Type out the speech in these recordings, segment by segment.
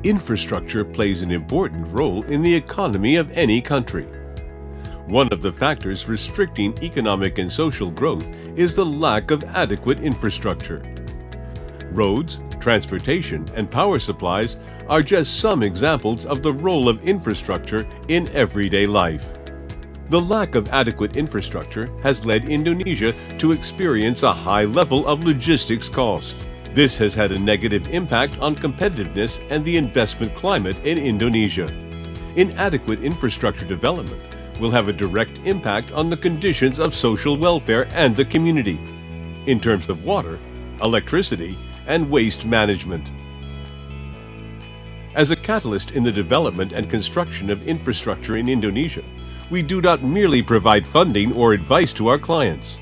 Infrastructure plays an important role in the economy of any country. One of the factors restricting economic and social growth is the lack of adequate infrastructure. Roads, transportation, and power supplies are just some examples of the role of infrastructure in everyday life. The lack of adequate infrastructure has led Indonesia to experience a high level of logistics cost. This has had a negative impact on competitiveness and the investment climate in Indonesia. Inadequate infrastructure development will have a direct impact on the conditions of social welfare and the community, in terms of water, electricity, and waste management. As a catalyst in the development and construction of infrastructure in Indonesia, we do not merely provide funding or advice to our clients.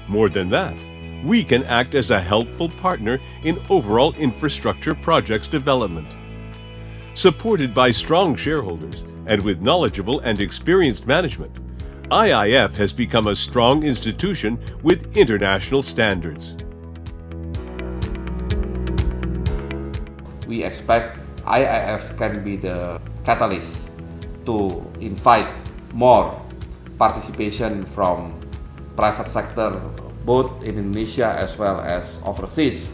More than that, we can act as a helpful partner in overall infrastructure projects development. Supported by strong shareholders and with knowledgeable and experienced management, IIF has become a strong institution with international standards. We expect IIF can be the catalyst to invite more participation from private sector, both in Indonesia as well as overseas,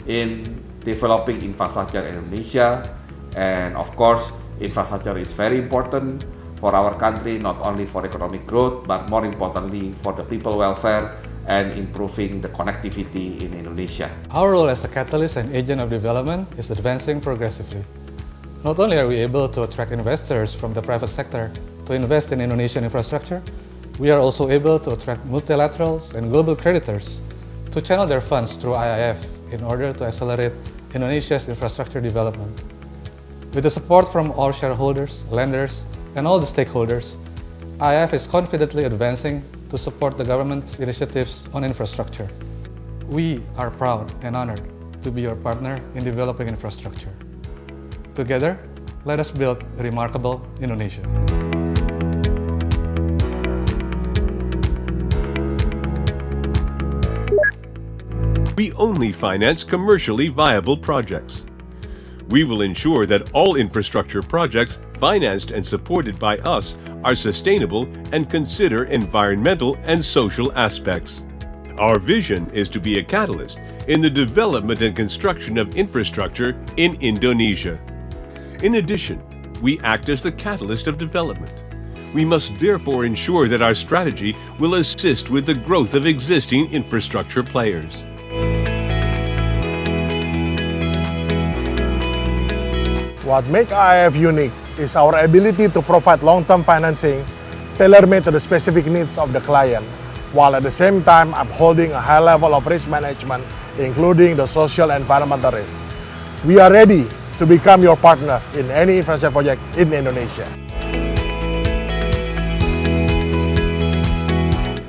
in developing infrastructure in Indonesia. And of course, infrastructure is very important for our country, not only for economic growth, but more importantly for the people welfare and improving the connectivity in Indonesia. Our role as a catalyst and agent of development is advancing progressively. Not only are we able to attract investors from the private sector to invest in Indonesian infrastructure, we are also able to attract multilaterals and global creditors to channel their funds through IIF in order to accelerate Indonesia's infrastructure development. With the support from all shareholders, lenders, and all the stakeholders, IIF is confidently advancing to support the government's initiatives on infrastructure. We are proud and honored to be your partner in developing infrastructure. Together, let us build a remarkable Indonesia. We only finance commercially viable projects. We will ensure that all infrastructure projects financed and supported by us are sustainable and consider environmental and social aspects. Our vision is to be a catalyst in the development and construction of infrastructure in Indonesia. In addition, we act as the catalyst of development. We must therefore ensure that our strategy will assist with the growth of existing infrastructure players. What makes IIF unique is our ability to provide long-term financing tailor-made to the specific needs of the client, while at the same time upholding a high level of risk management, including the social and environmental risk. We are ready to become your partner in any infrastructure project in Indonesia.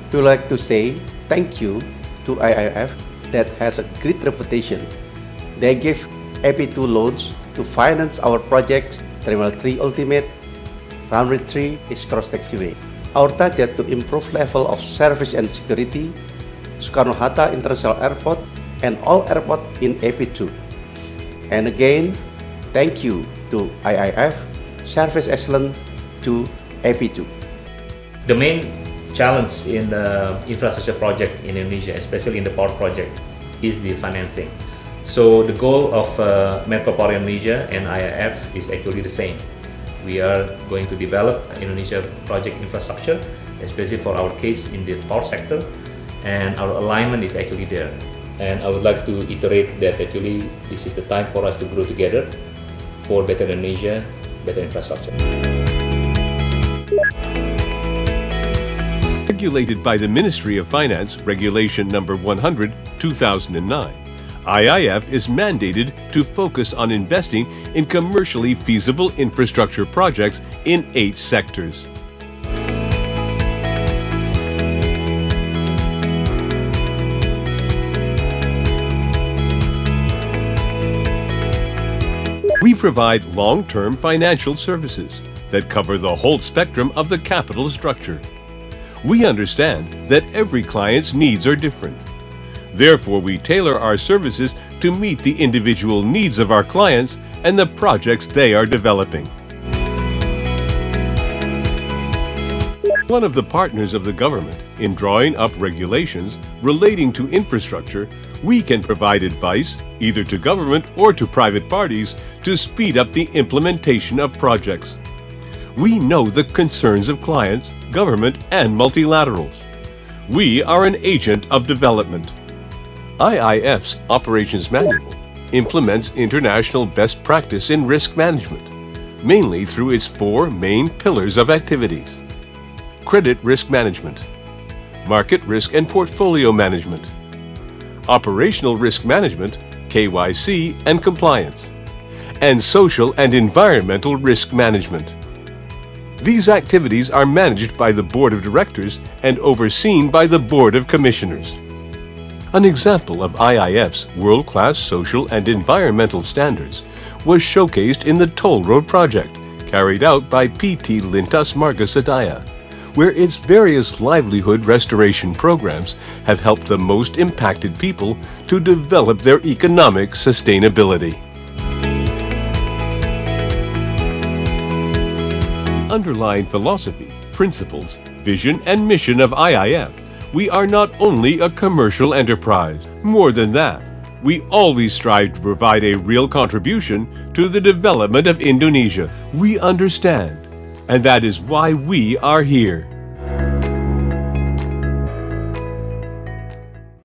We would like to say thank you to IIF that has a great reputation. They give AP2 loans to finance our projects, Terminal 3 Ultimate, Runway 3 East Cross Taxiway. Our target to improve level of service and security, Soekarno-Hatta International Airport and all airports in AP2. And again, thank you to IIF, Service Excellence to AP2. The main challenge in the infrastructure project in Indonesia, especially in the power project, is the financing. So the goal of Menko Power Indonesia and IIF is actually the same. We are going to develop Indonesia project infrastructure, especially for our case in the power sector, and our alignment is actually there. And I would like to iterate that actually this is the time for us to grow together for better Indonesia, better infrastructure. Regulated by the Ministry of Finance, Regulation Number 100/2009, IIF is mandated to focus on investing in commercially feasible infrastructure projects in 8 sectors. We provide long-term financial services that cover the whole spectrum of the capital structure. We understand that every client's needs are different. Therefore, we tailor our services to meet the individual needs of our clients and the projects they are developing. One of the partners of the government in drawing up regulations relating to infrastructure, we can provide advice either to government or to private parties to speed up the implementation of projects. We know the concerns of clients, government, and multilaterals. We are an agent of development. IIF's Operations Manual implements international best practice in risk management, mainly through its 4 main pillars of activities: credit risk management, market risk and portfolio management, operational risk management, KYC and compliance, and social and environmental risk management. These activities are managed by the Board of Directors and overseen by the Board of Commissioners. An example of IIF's world-class social and environmental standards was showcased in the Toll Road project carried out by PT Lintas Marga Sadaya, where its various livelihood restoration programs have helped the most impacted people to develop their economic sustainability. The underlying philosophy, principles, vision, and mission of IIF, we are not only a commercial enterprise. More than that, we always strive to provide a real contribution to the development of Indonesia. We understand, and that is why we are here.